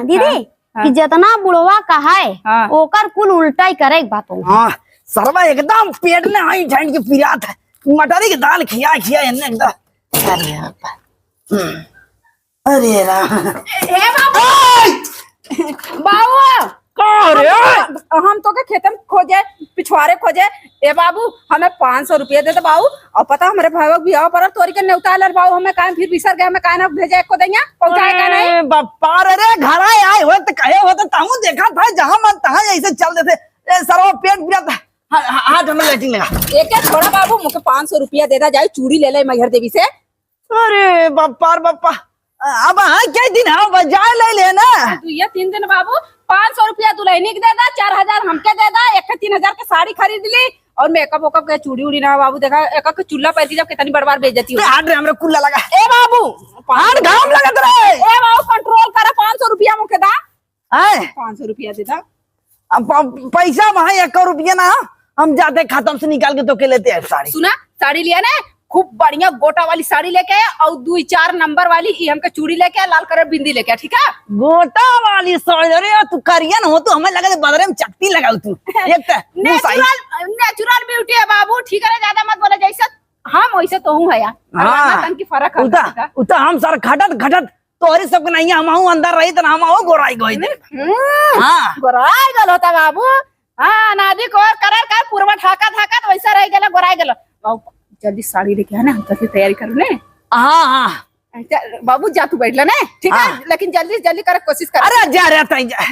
दीदी कि जितना बुढ़वा कहा है ओकर कुल उल्टा ही करे बातों। हाँ सरवा एकदम पेट में आई ठंड की पिरात है। मटरी की दाल खिया खिया एकदम। अरे अरे बाबू हम तो के खेतम खोजे पिछवाड़े खोजे। ए बाबू हमें 500 रुपया दे दे बाबू। और पता हमारे भाई बियाह पर तोरी के न्योता लर बाबू हमें काहे फिर बिसर गए। हमें काहे ना भेजे को देंगे पहुंचाए का नहीं बापा रे घर आए हो तो कहे हो तो ताऊ देखा था जहां मन तहां ऐसे चल देते। सरवा पेट पिरात हाथ हमें लेटिंग लगा। एक एक छोड़ा बाबू मुझे 500 रुपया दे दा जाए चूड़ी ले ले मैहर देवी से। अरे बापा अब हाँ क्या दिन हाँ बजाय ले लेना। ये 3 दिन बाबू 500 रुपया दुल्हनी के दे दा 4000 हमके दे दा 3000 के साड़ी खरीद ली और मेकअप वेकअप के चूड़ी उड़ी ना बाबू देखा एक एक चूल्हा पैती जब कितनी बड़ बार बेच जाती है। हाथ रे हमरे कुल्ला लगा। ए बाबू हाथ घाम लगत रहे। ए बाबू कंट्रोल कर 500 रुपया मुके दा। हैं 500 रुपया दे दा। अब पैसा वहां 1 रुपया ना हम जाते खातम से निकाल के तो के लेते हैं साड़ी। सुना साड़ी लिया ना खूब बढ़िया गोटा वाली साड़ी लेके और 2-4 नंबर वाली ई हमके चूड़ी लेके लाल कलर बिंदी लेके ठीक है। गोटा वाली साड़ी अरे तू करियन हो तो हमें लगा बदरे में चकती लगाऊ तू। एक नेचुरल ब्यूटी है बाबू ठीक है ज्यादा मत बोले जैसे हम वैसे तो हूं है यार। हां की फर्क है उता हम सर घटत तोहरे सब के नहीं हम अंदर रही त हम गोराई गई दे। हां गोराई गल होता बाबू। हां नादी को करर का पूर्वा ठाका ठाका वैसा रह गेला गोराई गेलो। जल्दी साड़ी लेके आना हम तो तैयारी कर ले। हां बाबू जा तू बैठ ले ना ठीक है लेकिन जल्दी जल्दी कर कोशिश कर। अरे जा रे तई जा।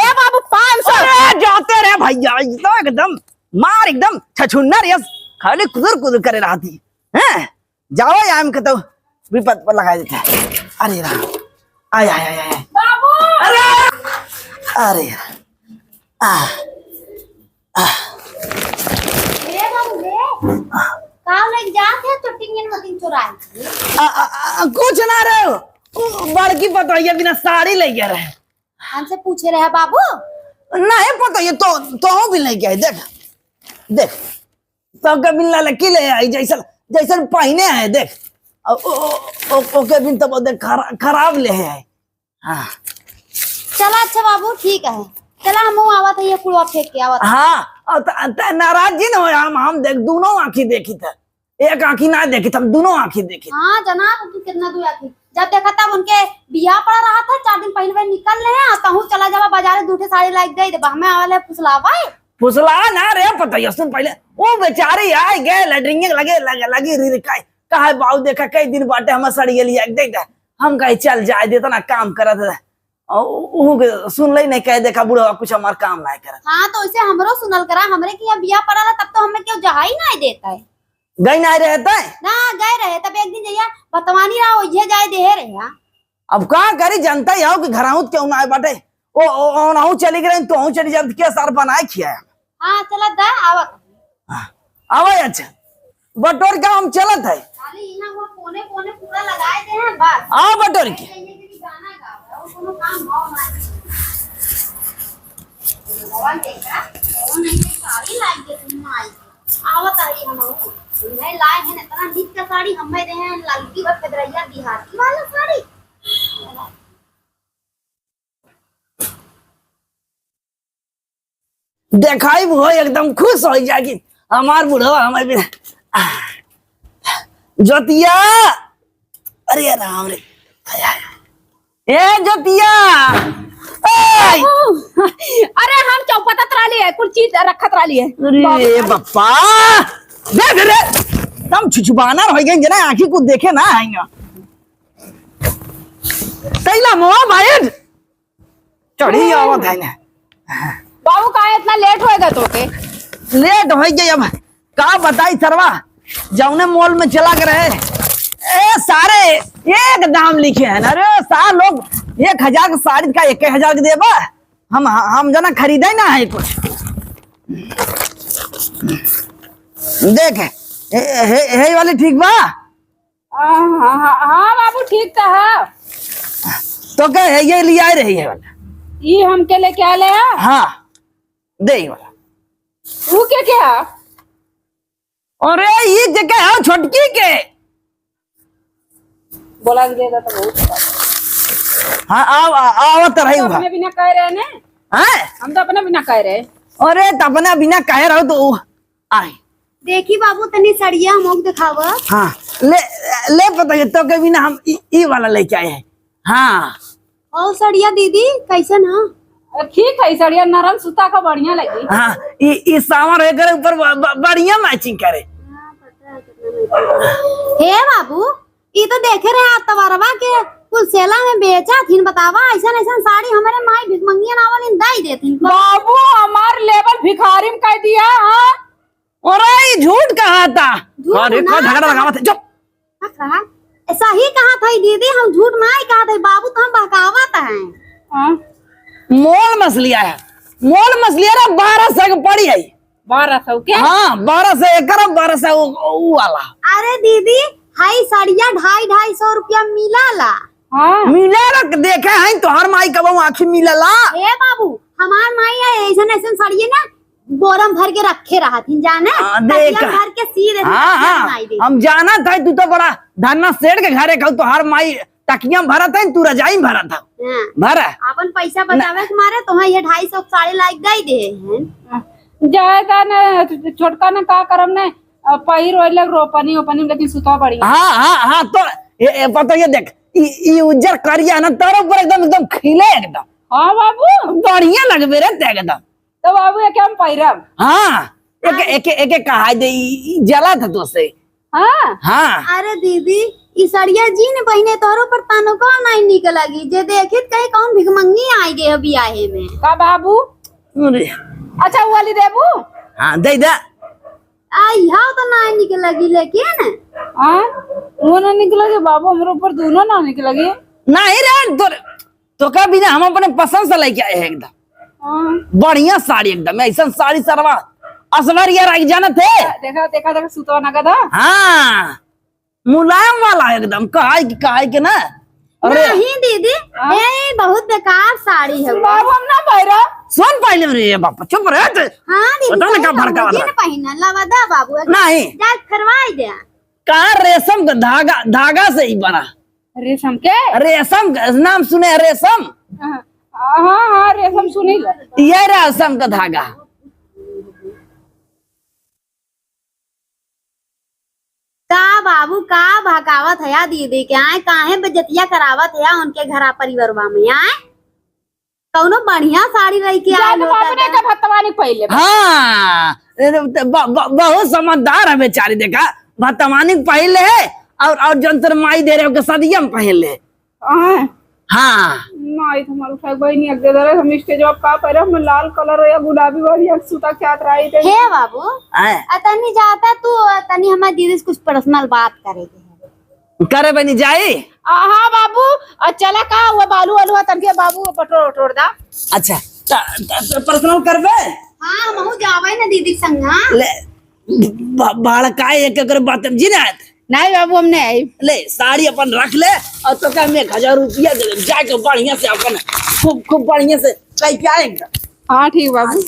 ए बाबू 500 अरे जाते रे भैया तो एकदम मार एकदम छछुन्नर यस खाली कुदर करे रहती हैं। जाओ याम के तो विपत पर लगा देते। अरे आय आय आय आय बाबू अरे ए बाबू रे काल एक जाते तो टिंगन मतिन चुराई कुछ ना रे बड़की पतोहिया बिना साड़ी ले गया रहे। हमसे पूछे रहे बाबू नहीं पतोहिया तो भी ले गया देख देख सब के बिन लड़की ले आई जैसा जैसा पहने है देख ओके बिन तब देख खराब ले है। हाँ चला अच्छा बाबू ठीक है चला हम आवत है ये कुड़वा फेंक के आवत। हाँ नाराजी न हो हम देख दोनों आंखी देखी था एक आंखी ना देखी था दोनों आंखी देखी। हाँ जनाब तू कितना दूर आखी जब देखा तब उनके बियाह पड़ा रहा था 4 दिन पहले निकल रहे हैं कहूँ चला जावा बाजार दूठे साड़ी लाइक दे हमें वाले फुसलावा फुसला ना रे पता है सुन पहले वो बेचारे आए गए लड़ेंगे लगी रिरकाई कहा बाऊ देखा कई दिन बाटे हम सड़ी लिया दे हम कहे चल जाए देता ना काम करत सुन ले नहीं कह देखा बुढ़वा कुछ हमार काम ना करे। हाँ तो इसे हमरो सुनल करा हमरे की यहाँ बियाह पड़ा तब तो हमें क्यों जहाई नहीं देता है गई नहीं रहता है ना गए रहे तब एक दिन जइया बतवानी रहा ये जाए दे रहे। अब कहा करी जनता ही हो कि घराऊ क्यों ना बाटे ओ चली गई तो चली जाती क्या सार बनाए खिया। हाँ चला दा आवत आवा अच्छा बटोर का हम चलत है खाली यहाँ वो कोने कोने पूरा लगाए दे हैं बस आ बटोर के गाना गाओ और कोनो काम भाव नहीं भगवान देखा वो नहीं साड़ी लाई दे तुम आई आवत आई हम नहीं लाए हैं इतना नीक का साड़ी हमें दे हैं ललकी बस कदरैया बिहारी वाला साड़ी देखाई वो एकदम खुश हो जाएगी हमार बुढ़वा हमारे जोतिया। अरे राम रे ए जोतिया अरे हम चौपटा त्राली है कुछ चीज रखत त्राली है। अरे बप्पा देख रे तुम छुछुबाना हो गए जना आंखी को देखे ना आएगा तैला मोह भाई चढ़ी आवत है ना। बाबू का इतना लेट होएगा तो के लेट हो गई अब का बताई सरवा जौने मॉल में चला कर रहे सारे एक दाम लिखे हैं ना। अरे सार लोग 1000 की साड़ी का 1000 के देबा हम जना खरीदे ना है कुछ देख हे वाली ठीक बा। हाँ बाबू ठीक तो है तो क्या है ये लिया रही है वाला ये हमके लेके आ ले। हाँ दे वाला वो क्या अरे ये जगह है छोटकी के बोला देगा तो बहुत हाँ आवत रही हुआ अपने बिना कह रहे ने हैं। हम तो अपने बिना कह रहे। अरे तपना बिना कहे रहो तो आए। देखी बाबू तनी सड़िया हमको दिखावा। हाँ ले ले पता है तो के बिना हम ई वाला लेके आए हैं। हाँ और सड़िया दीदी कैसन है? ठीक है, सड़िया नरम सूता का बढ़िया लगी। हाँ ई सावर है करे ऊपर बढ़िया मैचिंग करे। हे बाबू ये तो देखे रहे आप तवरवा के कुल सेला में बेचा थीन। बतावा ऐसा ऐसा साड़ी हमारे माई भिखमंगिया नावल इन दाई देथिन। बाबू हमार लेवल भिखारी में कह दिया। हाँ अरे झूठ कहा था। झूठ अरे ना को झगड़ा लगावा था चुप। कहा ऐसा ही कहा था दीदी, हम झूठ नहीं कहा था बाबू, तो हम बहकावत हैं। हाँ मोल मछली आया, मोल मछली ना 1200 की पड़ी है। 1200 के? हाँ 1200 एकर 1200 वो वाला। अरे दीदी हाई साड़िया 250-250 रुपया मिला ला। हाँ मिला रख देखे हैं तो हर माई कब आखी मिलला। हे बाबू हमार माई ऐसा ऐसा साड़िया ना बोरम भर के रखे रहा थी जाने। देख भर के सी दे। हाँ हम जाना था तू तो बड़ा धन्ना सेठ के घरे कहू तो हर माई तकिया भरा था तू रजाई भरा था भरा। अपन पैसा बचावे के मारे तो ये 250 साड़ी लाइक गई दे। जायदा ने छोटका ने का करम ने पहिर ओइले रोपनी ओपनी लेकिन सुता बढ़िया। हाँ तो ये पता ये देख ये उज्जर करिया ना तारो ऊपर एकदम एकदम खिले एकदम। हाँ बाबू बढ़िया लगबे रे ते एकदम। तो बाबू ये क्या हम पहिरब? हाँ एक कहा दे जला था तो से। हाँ हाँ अरे दीदी ई सड़िया जी ने पहने तोरो पर तानो को नहीं निकल लगी जे देखित कहीं कौन भिखमंगी आई गए अभी आए में का बाबू? अरे अच्छा वो वाली देबू? हाँ दे दे। आई हां तो नहीं निकल लगी लेकिन। हाँ वो ना निकलेगी बाबू, हमारे ऊपर दोनों ना निकलेगी। नहीं रे तो का बिना हम अपने पसंद से लेके आए हैं एकदम। हाँ बढ़िया साड़ी एकदम ऐसा साड़ी सरवा असवर यार आई जाना थे। देखा सुतवा ना गधा। हाँ मुलायम वाला एकदम कहा के ना। अरे नहीं दीदी ये बहुत बेकार साड़ी है। बाबू हम ना पहिरा। सुन पहले रे बापा चुप रहे। हां दीदी पता नहीं क्या भड़का वाला ने पहना लवादा बाबू नहीं जा करवाई दे। कहा रेशम का धागा से ही बना। रेशम के? रेशम का नाम सुने रेशम? हाँ रेशम सुनी ले। ये रेशम का धागा। का बाबू का भगावत है दीदी के आए काहे बेजतिया करावत है उनके घरा परिवारवा में आए कौनो बढ़िया साड़ी रही के आए बाबू ने का भतवानी पहले। हाँ बहुत समझदार है बेचारी। देखा भतवानी पहले है और जंतर माई दे रहे हो सदिया में पहले। हाँ नहीं हमारे उठा गई नहीं अगले दरे हम इसके जवाब का पर हम लाल कलर या गुलाबी वाली सूता क्या रही थे। हे बाबू तनी जाता तू तनी हमारे दीदी से कुछ पर्सनल बात करेगी करे बनी जाए। हाँ बाबू चला का वो बालू वालू तनके बाबू पटोर उठोर दा। अच्छा पर्सनल करबे। हाँ हम जावे ना दीदी संग। ले बालका एक बात जी ना नहीं बाबू हमने ले साड़ी अपन रख ले और तो क्या में 1000 रुपया दे दे जाके बढ़िया से अपन खूब बढ़िया से कहीं पे आएगा। हाँ ठीक बाबू।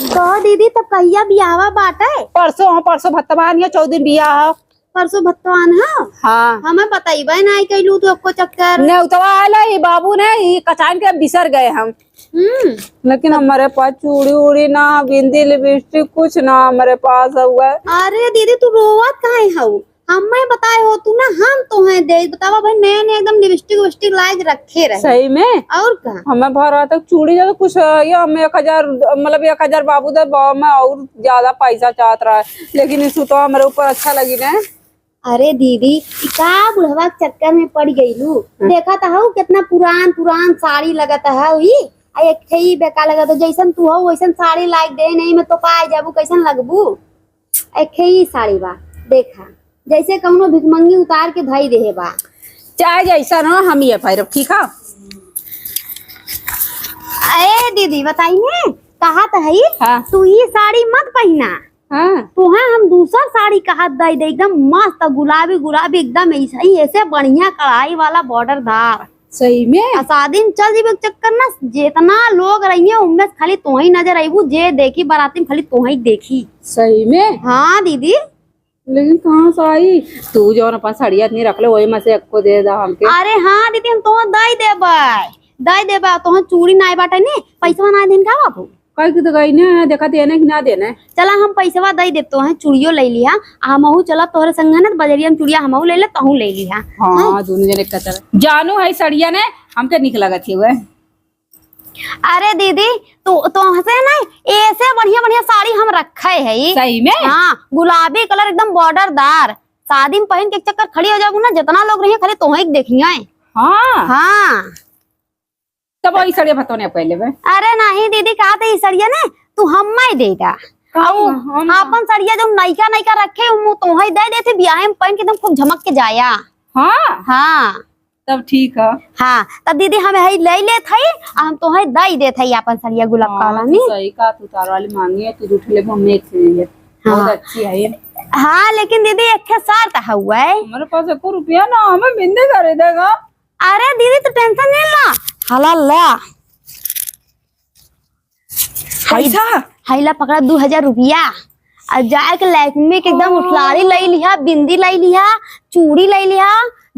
तो दीदी तब कहिया बियावा बाटे? परसों भत्तवान या 14 दिन बिया है। परसों भत्तवान है। हाँ हमें बताइबे नहीं कैलू तो आपको चक्कर ने उतवा आला ये बाबू ने ये कचान के बिसर गए हम। लेकिन हमारे पास चूड़ी उड़ी ना बिंदी लिपस्टिक कुछ ना हमारे पास हुआ। अरे दीदी तू रोवत काहे हऊ? हमें बताए हो तू ना हम तो है दे बतावा भाई नए एकदम लिपस्टिक विस्टिक लाए रखे रहे। सही में और का हमें भरा तक चूड़ी जो कुछ ये हमें 1000 मतलब 1000 बाबू दे में और ज्यादा पैसा चाहत रहा है लेकिन इस तो हमारे ऊपर अच्छा लगी ना। अरे दीदी का बुढ़वा के चक्कर में पड़ गई लू। देखा था हूँ कितना पुरान साड़ी लगता है वही एक ही बेकार लगा तो जैसन तू हो वैसन साड़ी लाइक दे नहीं मैं तो पाए जाबू कैसन लगबू। एक ही साड़ी बा देखा जैसे कौनो भिखमंगी उतार के धई दे बा चाहे जैसा ना हम ये पैर ठीक है। अरे दीदी बताइए कहा तो है हाँ। तू ये साड़ी मत पहना। हाँ तो है हम दूसरा साड़ी कहा दे दे एकदम मस्त गुलाबी गुलाबी एकदम ऐसे बढ़िया कढ़ाई वाला बॉर्डरदार। सही में शादी चल जीवे चक्कर ना जितना लोग रही उनमें खाली तो ही नजर आईबू जे देखी बाराती में खाली तो ही देखी। सही में हाँ दीदी लेकिन कहाँ से आई? तू जो अपन साड़िया इतनी रख ले वही में से को दे दा हमके। अरे हाँ दीदी हम तो दई देबा तो चूड़ी नाई बाटे ने पैसा ना देन का बाबू। कल की तो गई ने देखा देने कि ना देने। चला हम पैसा दई देतो हैं चूड़ियो ले लिया हमहू चला तोहरे संग ना बजरिया में चूड़िया हमहू ले ले तहू ले लिया। हाँ दोनों जने का चला जानू है साड़िया ने हमके निक लगत है। अरे दीदी तो हंसे ना ऐसे बढ़िया बढ़िया साड़ी हम रखे है सही में। हाँ गुलाबी कलर एकदम बॉर्डरदार शादी में पहन के एक चक्कर खड़ी हो जाओ ना जितना लोग रही खाली तुम्हें देखेंगे। हाँ हाँ तब वही साड़िया बतौने पहले में। अरे नहीं दीदी कहा थे सड़िया ने तू हम देगा अपन सड़िया जो नैका नैका रखे तुम्हें दे देते ब्याह में पहन के एकदम खूब झमक के जाया। हाँ हाँ तब ठीक है। हाँ तब दीदी हमें है ले ले थई हम तुम्हें दई दे थई अपन सड़िया गुलाब का वाला नी। सही का तू तार वाली मांगी है तू रूठ ले मम्मी से बहुत अच्छी है ये। हाँ लेकिन दीदी एक शर्त हुआ है हमारे पास 1 रुपया ना हमें मिलने करे देगा। अरे दीदी तो टेंशन नहीं ला हला ला पैसा हैला पकड़ा 2000 रुपया और जाए के लैक्मे के एकदम उठलारी ले लिया बिंदी ले लिया चूड़ी ले लिया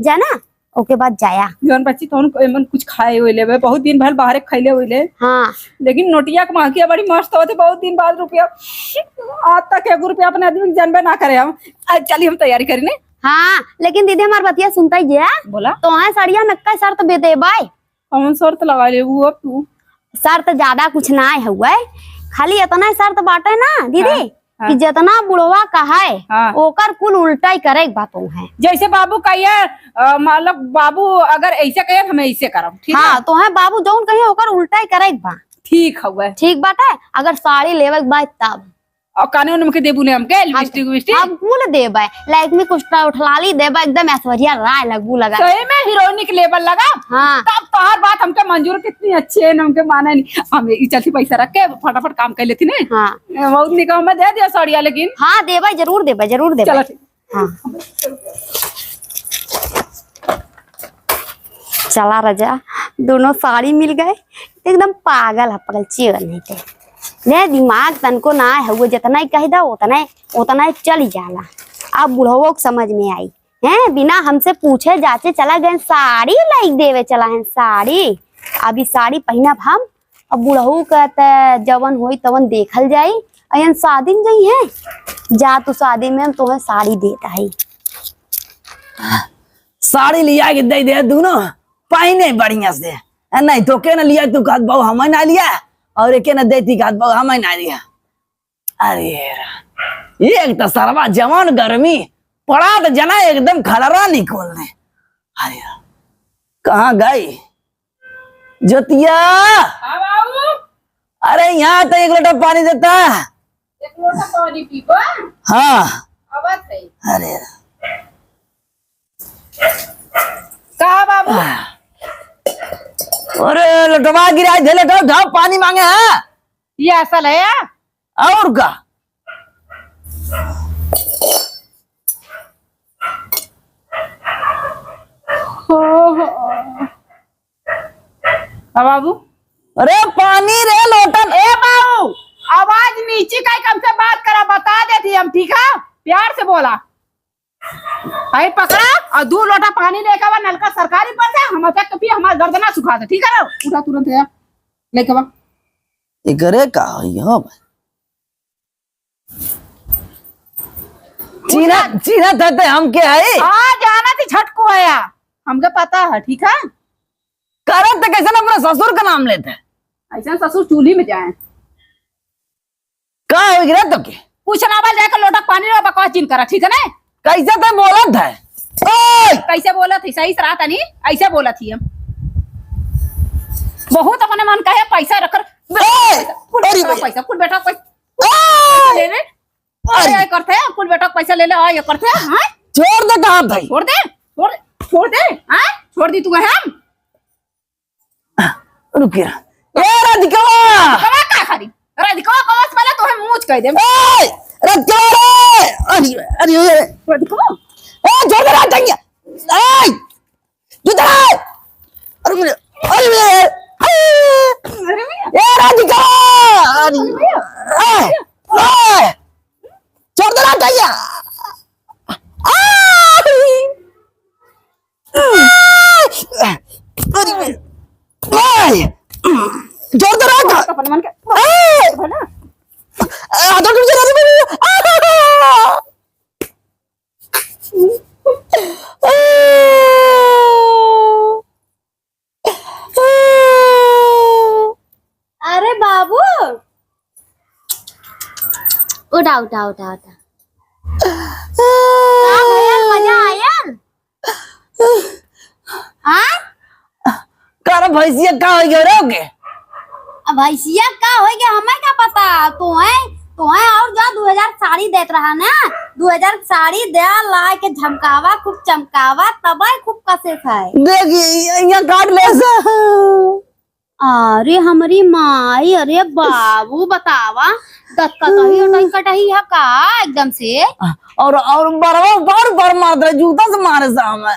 जाना ओके बाद जाया। जौन बच्ची तो एमन कुछ खाए हुए ले बहुत दिन भर बाहर खैले हुए ले। हाँ लेकिन नोटिया के मांगिया बड़ी मस्त होते बहुत दिन बाद रुपया आज तक 1 रुपया अपने आदमी जानबे ना करे हम। चलिए हम तैयारी करी ने। हाँ लेकिन दीदी हमार बतिया सुनता ही जे बोला तो है साड़िया में कई शर्त बे दे बाय। कौन शर्त लगा ले वो अब तू? शर्त ज्यादा कुछ ना है हुआ खाली इतना शर्त बाटे ना दीदी कि जितना बुढ़वा कहा है ओकर कुल उल्टा ही करे बातों है। जैसे बाबू कहिए मतलब बाबू अगर ऐसे कहे हम ऐसे करब ठीक हाँ तो है बाबू जौन कहिए ओकर उल्टा ही करे बा। ठीक है ठीक बात है अगर साड़ी लेवे के बाद तब और कानून में के देबू ने हमके लिपस्टिक विस्टिक हम कुल देबे लाइक में कुछ उठलाली देबे एकदम ऐश्वर्या राय लगू लगा सही में हीरोइनिक लेवल लगा। हाँ तब तो हर बात हमके मंजूर कितनी अच्छी है हमके माने नहीं हम चलती पैसा रख के फटाफट काम कर लेती ने। हाँ बहुत निकाह में दे दिया साड़िया लेकिन। हाँ देबे जरूर देबे चलो ठीक। हाँ चला रजा दोनों साड़ी मिल गए एकदम पागल है पगल चियर नहीं थे ने दिमाग तनको ना है वो जितना ही कह दा उतना ही चल जाला। अब बुढ़वो को समझ में आई है बिना हमसे पूछे जाचे चला गए साड़ी लाइक देवे चला है साड़ी अभी साड़ी पहनब हम अब बुढ़ऊ कहते जवन होई तवन देखल जाई अयन शादी में गई है जा तू शादी में हम तुम्हें साड़ी देता है। साड़ी लिया के दे दे दोनों पहने बढ़िया से नहीं तो के न लिया तू कहत बहु हमें ना लिया और एक न देती कहत बहु हमें ना लिया। अरे एक तो सरवा जवान गर्मी पड़ा तो जना एकदम खलरा निकोलने। अरे कहाँ गई ज्योतिया? अरे यहाँ तो 1 लोटा पानी देता। 1 लोटा पानी पीबा? हाँ अरे कहा बाबू? अरे लटवा गिरा दे लटो जाओ पानी मांगे हैं ये असल है और का बाबू। अरे पानी रे लोटन। ए बाबू आवाज नीचे का कम से बात करा बता देती हम ठीक है प्यार से बोला भाई पकड़ा और 2 लोटा पानी लेकर वो नलका सरकारी पर से हम तक कभी हमारा गर्दना सुखा दे ठीक है ना उठा तुरंत है लेके बा इकरे का यो चीना चीना तते हम के है। हां जाना थी झटको आया हमके पता है ठीक है। करत तो कैसे अपना ससुर का नाम लेते हैं ऐसा ससुर चूल्ही में जाए का हो गिरा तो के कुछ ना बाल जाकर लोटा पानी लो बकवास चिन करा ठीक है ना। कैसे तो बोलत है ओए कैसे बोला थी सही सराह था नहीं ऐसे बोला थी हम बहुत अपने मन का है पैसा रख पैसा कुल बेटा पैसा ले ले अरे करते हैं कुल बेटा पैसा ले ले ये करते हैं हां छोड़ दे कहां भाई छोड़ दे हां छोड़ दी तू हम रुक या ए राधिका कवा का खरी राधिका कवास वाला तो हम मूंछ कह दे ए राधिका रे अरे अरे राधिका ए छोड़ दे राधिका ए तू जा अरे अरे ए राधिका अरे छोड़ दे राधिका जोर तो रहा अपन मन के बोला तो तुम चला अरे बाबू उठा उठा उठा उठा मजा आया हाँ कर भैंसिया का हो गया रे ओके अब भैंसिया का हो गया हमें क्या पता तो है और जो 2000 साड़ी देत रहा ना 2000 साड़ी दे ला के झमकावा खूब चमकावा तब खूब कसे खाए देख यहाँ काट ले से अरे हमारी माई अरे बाबू बतावा दत कटही है का एकदम से और बरवा बार मार दे जूता से मारे सामने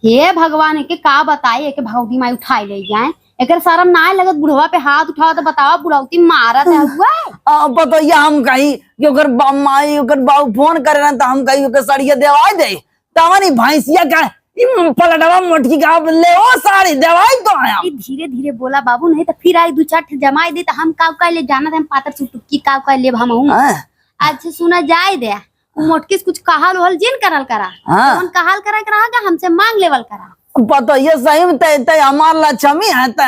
हे भगवान के का बताए के भगवती माई उठाई ले जाए एकर शर्म ना लगत बुढ़वा पे हाथ उठाओ तो बतावा बुढ़ौती मारत है हुआ पता ये हम कहीं कि ओकर माई ओकर बाबू फोन करे ना तो हम कहीं ओकर सड़िया देवाई दे तवनी भैंसिया का पलटवा मोटकी का ले ओ साड़ी देवाई तो आया धीरे धीरे बोला बाबू नहीं तो फिर आई 2-4 जमाई दे तो हम का ले जाना हम पातर सुटुकी का ले हम आज से सुना जाए दे मोटकिस कुछ कहल होल जिन करल करा कौन कहल करा करागा हमसे मांग लेवल करा पता ये सही में तय हमार लक्ष्मी है तय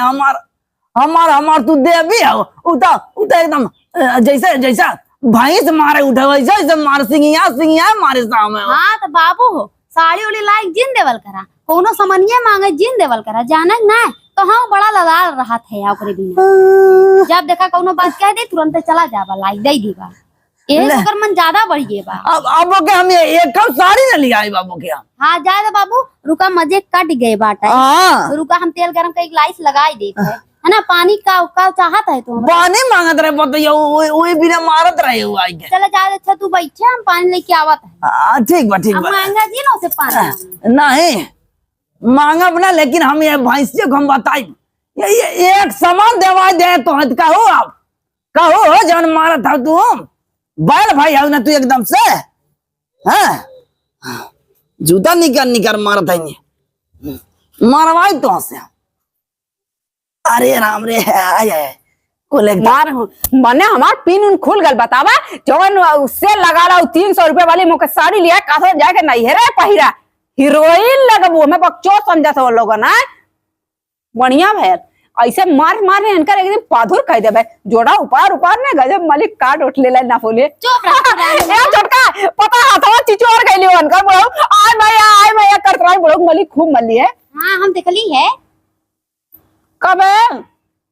हमार तू दे भी है उता एकदम जैसे जैसा भैंस मारे उठे वैसे जैसे मार सिंगिया मारे सामने हाँ तो बाबू हो साड़ी उड़ी लायक जिन देवल करा कोनो समनिया मांगे जिन देवल करा जानक ना तो हाँ बड़ा लगा रहा थे ओकरे बिना जब देखा कोनो बात कह दे तुरंत चला जाबा लाइक दे दीबा ये ओकर मन ज्यादा बढ़ गए बा अब के हम एक कप साड़ी न लिया आई बाबू के हाँ जाए दे बाबू रुका मजे कट गए बाटा हाँ रुका हम तेल गरम का एक ग्लास लगाई देते है ना पानी का चाहत है तुम पानी मांगत रहे बताइए वही बिना मारत रहे हुआ आई के चला जाए अच्छा तू बैठे हम पानी लेके आवत है ठीक बा हम मांगा जी ना उसे पानी नहीं मांगा बना लेकिन हम ये भैंसिया को हम बताई ये एक सामान देवा दे तो हद कहो आप कहो जन मारा था तू बैल भाई है ना तू एकदम से हाँ जूता निकर मारा था मारवाई तो से अरे राम रे आए मार मने हमार पिन उन खुल गल बतावा जवन उससे लगा ला 300 रुपए वाली मोके साड़ी लिया काथो जाके नहीं है रे पहिरा हीरोइन लगबो मैं बच्चो समझा था लोग ना बढ़िया भैल ऐसे मार इनकर एकदम पाधुर कह देबे जोड़ा ऊपर ने गजब मालिक काट उठ ले ना बोले चुप रह ए छोटका पता हाथवा चिचोर गइली उनकर बोलो आय भैया करत रही बोलो मालिक खूब मल्ली है हाँ हम देखली है कब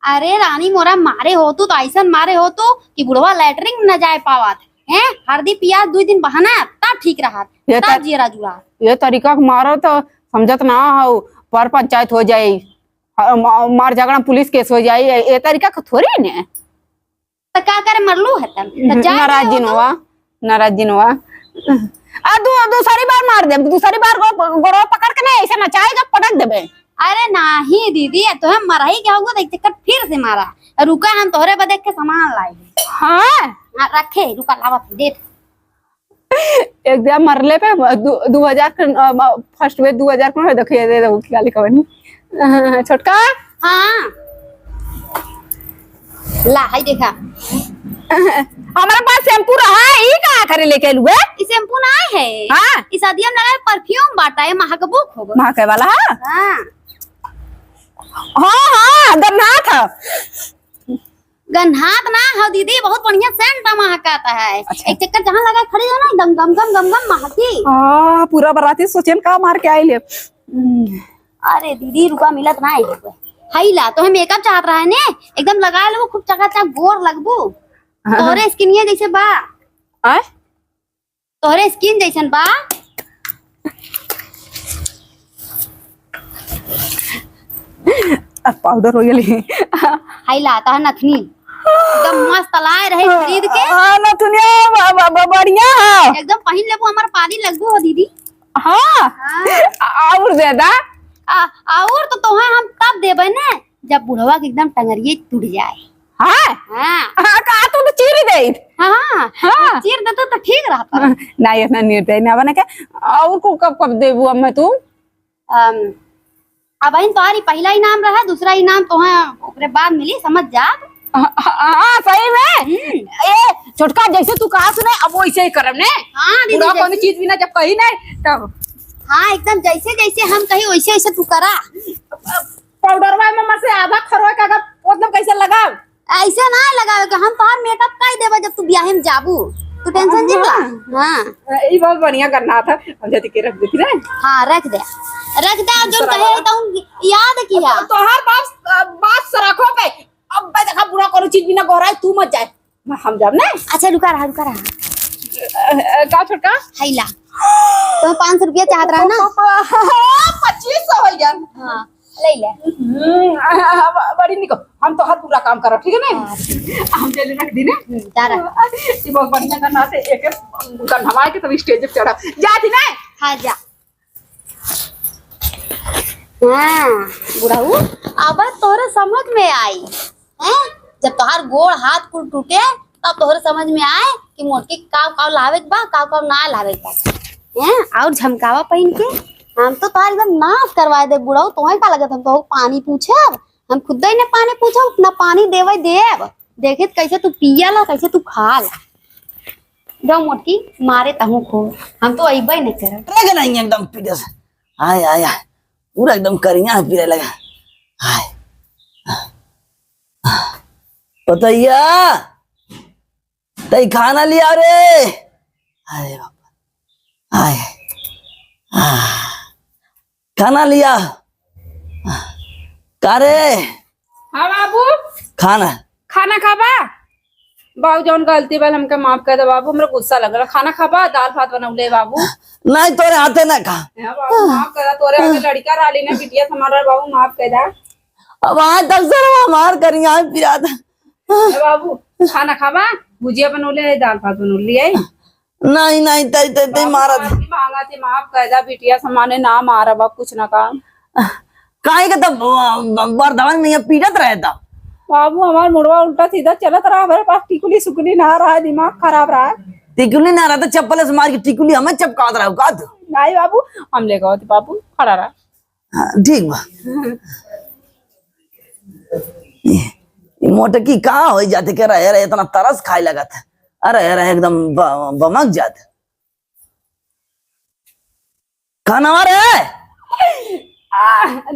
अरे रानी मोरा मारे हो तो ऐसा मारे हो तो कि बुढ़वा लैटरिन न जाए पावत है हल्दी प्याज 2 दिन बहाना तब ठीक रहा तब जीरा जुड़ा ये तरीका मारो तो समझत ना हो पर पंचायत हो जाए मार झगड़ा पुलिस केस हो जाए ये तरीका को थोड़ी ने तो क्या करे मरलू है तब नाराज दिन हुआ दूसरी बार मार दे दूसरी बार गोड़ो पकड़ के नहीं ऐसे नचाएगा पटक देबे अरे नहीं दीदी तो हम मरा ही क्या होगा देख चक्कर फिर से मारा रुका हम तोहरे पर देख के सामान लाए हाँ रखे रुका लावत दे एकदम मरले पे 2000 फर्स्ट में 2000 को देखिए दे दो गाली कवनी छोटका हाँ ला हाय देखा हमारे पास शैम्पू रहा है ये क्या करे लेके लुए इस शैम्पू ना है हाँ इस आदियम लगा परफ्यूम बाटा है महकबूक होगा महके वाला है हाँ हाँ गन्नाथ गन्हात ना हो दीदी बहुत बढ़िया सेंट महकाता है अच्छा। एक चक्कर जहाँ लगा खड़ी हो ना एकदम गम गम गम गम महकी पूरा बराती सोचेन का मार के आई ले अरे दीदी रुका मिलत ना है हाई ला तो हम मेकअप चाहत रहा है ने एकदम लगा लो खूब चकाचक गोर लगबू तोहरे स्किन ये जैसे बा आय तोहरे स्किन जैसन बा पाउडर हो गई हाई ला ता नथनी एकदम मस्त लाए रहे खरीद के हां नथुनिया बढ़िया है एकदम पहन लेबू हमार पानी लगबू हो दीदी हां और ज्यादा और तो तोहे हम तब देबे ना जब बुढ़वा के एकदम टंगरिए टूट जाए हाँ हाँ का तू तो चीरी दे हाँ हाँ चीर देता तो ठीक रहता नहीं इतना निर्दय ना बना के और को कब देबू अब मैं तू अब बहन तुम्हारी पहला इनाम रहा, दूसरा इनाम तुम्हें ओकरे बाद मिली, समझ जा। हाँ सही में। ए छोटका जैसे तू कहा सुने अब वैसे ही करम ने। हाँ दीदी पूरा जैसे- कोई चीज भी ना जब कही नहीं तब हाँ एकदम जैसे जैसे हम कही वैसे वैसे तू करा। पाउडर में मम्मा से आधा खरवा का मतलब कैसे लगाओ। ऐसे ना लगावे के, हम तोहार मेकअप कर देबे जब तू ब्याह में जाबू, तू टेंशन जिला। हाँ ये बहुत बढ़िया करना था, हम जैसे के रख देती ना। हाँ रख दे और जो कहे तो याद किया। तो हर बात सराखों पे अब मैं देखा पूरा कोनो चीज भी ना गोरा है, तू मत जाए हम जब ना। अच्छा रुका रहा का छोटका हैला तो 500 रुपया चाहत रहा ना। 2500 हो गया। हाँ ले ले। बड़ी निको हम तो हर पूरा काम करो ठीक है ना। हम चले रख दी ना। जा रहा। ये बहुत बढ़िया करना से एक गन्हवा के तब स्टेज पे चढ़ा जा थी ना। हाँ जा। हाँ बुढ़ाऊ अब तोहरे समझ में आई हैं, जब तोहार गोड़ हाथ कुल टूटे तब तोहरे समझ में आए कि मोटकी काव काव लावे के बा, काव काव ना लावे के बा हैं। और झमकावा पहन के हम तो तोहार एकदम नाश करवाए दे बुढ़ाऊ। तुम्हें का लगत हम तो पानी पूछे, हम खुद ही ने पानी पूछो ना पानी देवे देव, देखे कैसे तू पियला कैसे तू खाला। जाओ मोटकी मारे तहू खो, हम तो अइबे नहीं करब। रह गया नहीं एकदम पीड़े से। आय आय आय पूरा एकदम करिया पीने लगा। आय बताइया तई खाना लिया रे। अरे बाबा आय खाना लिया का रे। हाँ बाबू खाना खाना खाबा। बाबू जौन गलती बल हमके माफ कर दे बाबू, हमरा गुस्सा लग रहा। खाना खाबा, दाल भात बनौले बाबू। नहीं तोरे हाथे ना खा। हाँ बाबू माफ कर, तोरे आगे लड़का राली ना बिटिया हमारा बाबू माफ कर दा। अब आज तक सर मार करिया पिरा था। बाबू खाना खाबा, भुजिया बनौले दाल भात बनौली है। नहीं नहीं तई तई तई मारा था। मांगा थी माफ कर दा बिटिया समाने ना मारा बाप कुछ ना काम। काहे के तब बर्दाश्त नहीं पीड़त रहता। बाबू हमारा मुड़वा उल्टा सीधा चलत रहा, हमारे पास टिकुली सुकुली ना रहा है, दिमाग खराब रहा है। टिकुली ना रहा था चप्पल से मार के टिकुली हमें चपकात रहा का तू। नहीं बाबू हम ले गए थे बाबू खड़ा रहा। हाँ, ठीक बा। ये मोटकी कहाँ हो जाते के रहे रहे इतना तरस खाए लगा था। अरे रहे एकदम बमक जाते। खाना रे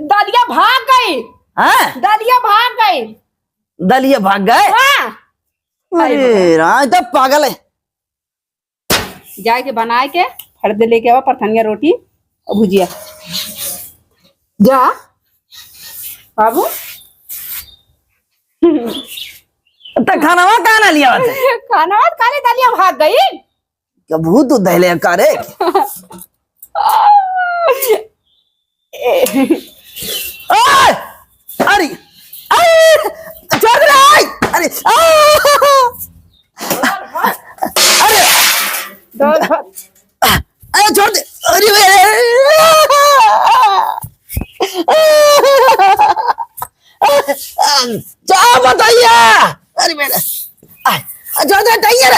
दलिया भाग गई। हाँ दलिया भाग गई। दलिया भाग गए। हाँ। अरे राज तब पागल है। जाके बनाए के फर्दे लेके आवा, परथनिया रोटी और भुजिया। जा बाबू तो खाना कहाँ ना लिया बात खाना मत काले दलिया भाग गई। क्या भूत दहले कारे। ओए! अरे छोड़ दे अरे अरे दाल भात अरे छोड़ दे अरे क्या बताइए। अरे मेरा छोड़ दे टाइगर।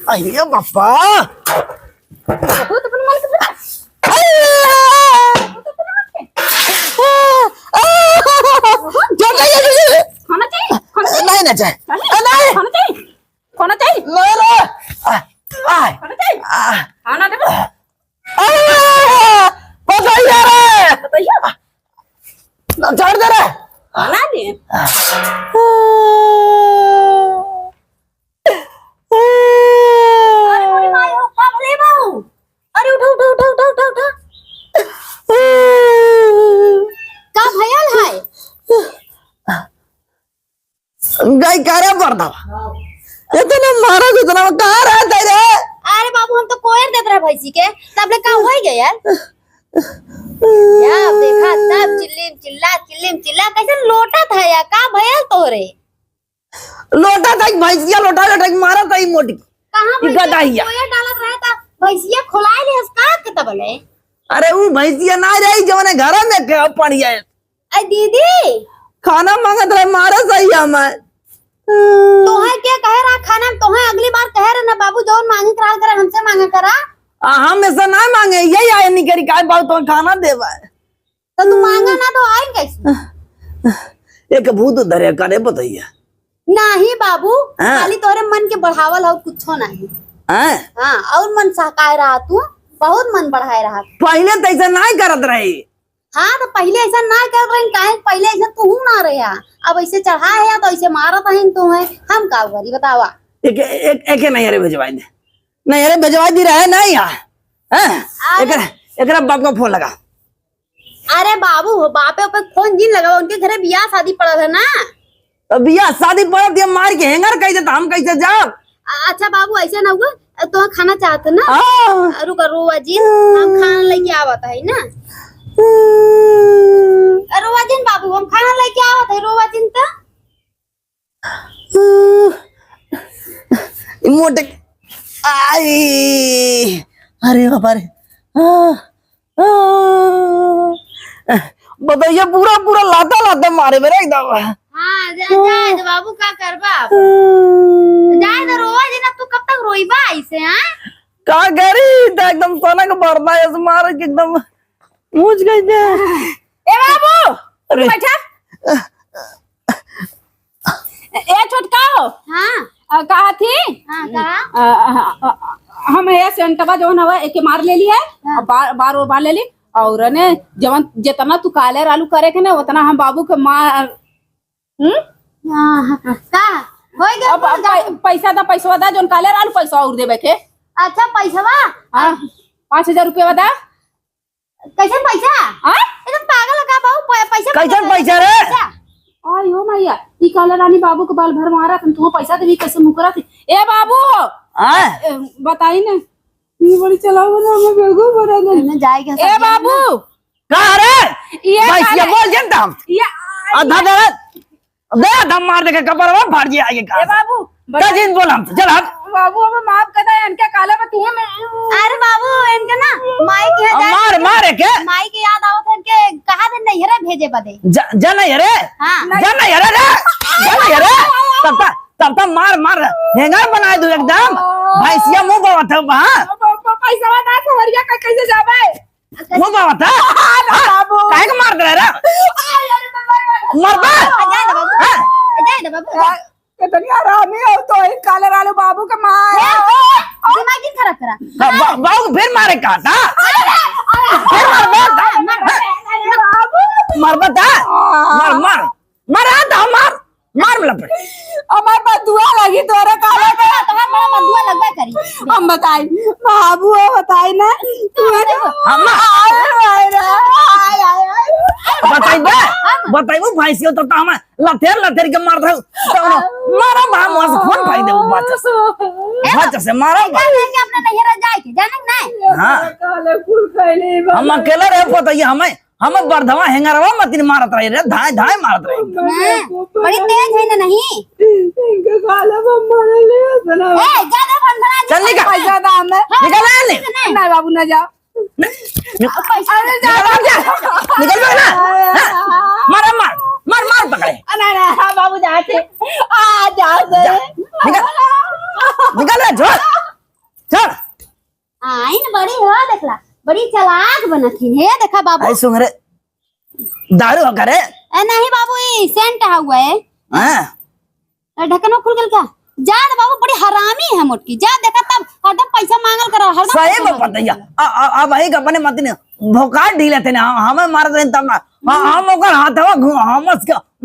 अरे बापा बहुत अपन मन के खाना चाहिए। नहीं ना चाहिए नहीं खाना चाहिए। खाना चाहिए। खाना चाहिए। खाना दे बताइए छोड़ दे रहे खाना दे। अरे उठो उठो उठो उठो उठो उठो। का भयल है? गाय कारे पड़ता इतना मारा कितना कहाँ रहता रे। अरे बाबू हम तो कोयर देत रहे भैंसी के, तब ले काम हो गया यार। यार देखा तब चिल्लिम चिल्ला कैसे लोटा था यार, का भयल तोरे? लोटा था भैंसिया लोटा लोटा मारा था मोटी कहां ई गदाइया। कोयर डालत रहे था भैंसिया खोलाए ले हसका के तब ले। अरे वो भैंसिया ना रही जवने घर में के पड़ी है। अरे दीदी खाना मांगत रहे मारा सही हमें। तोहे क्या कहे रहा खाना में, तोहे अगली बार कहे रहा ना बाबू जौन मांगे कराल करे हमसे मांगा करा। हम ऐसा ना मांगे यही आए नहीं करी काय बात तो खाना देवा है। तो तू मांगा ना तो आई कैसे? एक भूत धरे करे बताइए। नहीं बाबू, हाँ। खाली तोरे मन के बढ़ावल हो कुछो नहीं। हैं? हाँ, और मन सहकाए रहा तू, बहुत मन बढ़ाए रहा। पहले तो ऐसा नहीं करत रही। हाँ तो पहले ऐसा ना कर रहे, काहे पहले ऐसा तू ना रहे। अब ऐसे चढ़ा है तो ऐसे मारत है तो है, हम का करी बतावा। एक नहीं अरे भिजवा दे, नहीं अरे भिजवा दी रहे नहीं यार। एक बाप का फोन लगा। अरे बाबू हो बापे पे फोन जिन लगा, उनके घरे बियाह शादी पड़ा था ना। तो बिया शादी पड़ा दिया मार के हैंगर कैसे तो हम कैसे जाब? अच्छा बाबू ऐसा ना हुआ, तो खाना चाहते ना? हाँ। रुका रोवा जी, हम खाना लेके आवत है ना। रोवा जिन बाबू, हम खाना लेके आवत है। रोवा जिन तो मोटे आई, अरे बाबा रे। बताइए पूरा पूरा लाता लाता मारे मेरे एकदम। हाँ जाए दे बाबू, का करबा? जाए दे रोवा जी ना, तू कब तक रोईबा ऐसे? हाँ का करी तो एकदम सोना का बरदा है मार के एकदम मुझ गई थे। ए बाबू अरे बैठा। ए छोटका हो। हाँ कहा थी? हाँ कहा हम ये सेंटवा जो है एक मार ले लिया है, बार बार ले ली। और ने जवन जितना तू काले आलू करे के ना उतना हम बाबू के मार। का हो गया? पैसा दा, पैसा दा जोन काले आलू पैसा और देवे के। अच्छा पैसा हाँ 5000 रुपया बता। कैसे पैसा? हाँ एकदम पागल का बाबू, पैसा कैसे पैसा रे? आई हो मैया, ई काले रानी बाबू के बाल भर मारा तू पैसा देवी कैसे मुकरा थी? ए बाबू बताई ना, ये बड़ी चलाओ ना, मैं बेगू बना दे जाएगा। ए बाबू कहाँ रे? ये भैंसिया बोल जनता ये आधा दे दम मार दे के कपर में फाड़ दिया ये का। ए बाबू क्या जिन बोल हम चल हट। बाबू हमें माफ कर दे, इनके काले में तू मैं। अरे बाबू इनके ना माई के मार मारे के माई के याद आवत है, इनके कहा दे नहीं रे भेजे बदे। जाना रे, हाँ जाना रे, जाना रे। तब मार मार हैंगर बना दू एकदम। भैंसिया मुंह बात है वहां, पैसा बता खबरिया का कैसे जावे मुंह बात है। बाबू काहे के मार दे रे? मर बा जाए दे बाबू, जाए दे बाबू। कितनी आरामी हो तो एक काले वाले बाबू के मार। दिमाग क्यों खराब करा? बाबू फिर मारे काटा, फिर मार बता, मार मार मार आता मार मार लपट। हमारे पास दुआ लगी तोरे काले में, तुम्हारा बड़ा बदुआ लगवा करी। हम बताई बाबू बताई ना बताइबू भैंसियो तो हम लथेर लथेर के मार दो मारा बा मुंह से खून फाड़ दे बात से मारा अपने नैहरा जाए के जाने नहीं। हां काले फूल खैले हम अकेले रहे बताइए हमें बरधवा हैंगरवा मत मारत रहे रे, धाय धाय मारत रहे। बड़ी तेज है ना नहीं? इनके काले मम्मा ने लिया सुना। ए ज्यादा बंधना चल निकल पैसा दाम है निकल ले नहीं बाबू ना जाओ। पैसा निकल ना मार मार मार मार पकड़े नहीं बाबू जाते आ जाओ निकल छोड़ छोड़। आई न बड़ी हो देखला, बड़ी चालाक बनथीन है। देखा बाबू आई सुंगरे दारू हो करे नहीं बाबू, ये सेंट हुआ है। हां ढक्कन खुल गल का? जा दे बाबू, बड़ी हरामी है मोटकी। जा देखा तब हरदम पैसा मांगल करा, हरदम सही में बताइए। अब वही अपने मत ने भोकाट ढीले थे ना, हमें मार दे तब ना हम ओकर हाथवा हम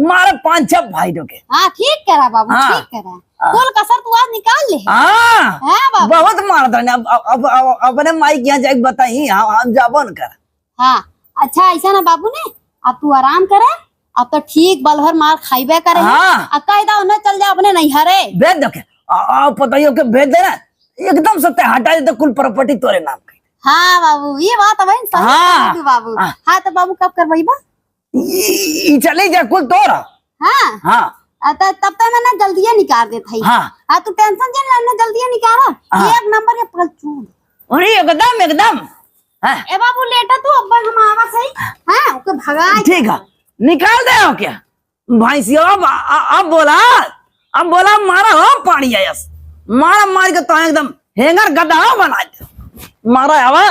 मारे 5-6 भाई के। हाँ ठीक करा बाबू, हाँ। ठीक करा। कुल कसर तू आज निकाल ले। हां हाँ बाबू, बहुत मारत रहे। अब अपने माई के यहाँ जाके बताई हम जाबो न कर। हाँ अच्छा ऐसा ना बाबू ने, अब तू आराम करे, अब तो ठीक बलभर मार खाइबे करे। हाँ। अकायदा उन्हें चल जा अपने नैहरे। भेज दो के बताइयो के भेज देना एकदम सत्य हटा दे तो कुल प्रॉपर्टी तोरे नाम की। हाँ बाबू ये बात है सही हाँ। है बाबू। हाँ। हाँ तो बाबू कब करवाई बा? चले जा कुल तोरा। हाँ हाँ तब तक मैंने जल्दी निकाल देता है। हाँ। हाँ तू टेंशन जिन लेने जल्दी निकाला। हाँ। एक नंबर के पलचूद। अरे एकदम एकदम। हाँ ए बाबू लेटा तू, अब हम आवा सही। हाँ ओके भगा। ठीक है निकाल दे हो क्या भैंसिया। अब बोला मारा हो पानी आयस मारा मार के तो एकदम हैंगर गड्ढा बना दे मारा आवा।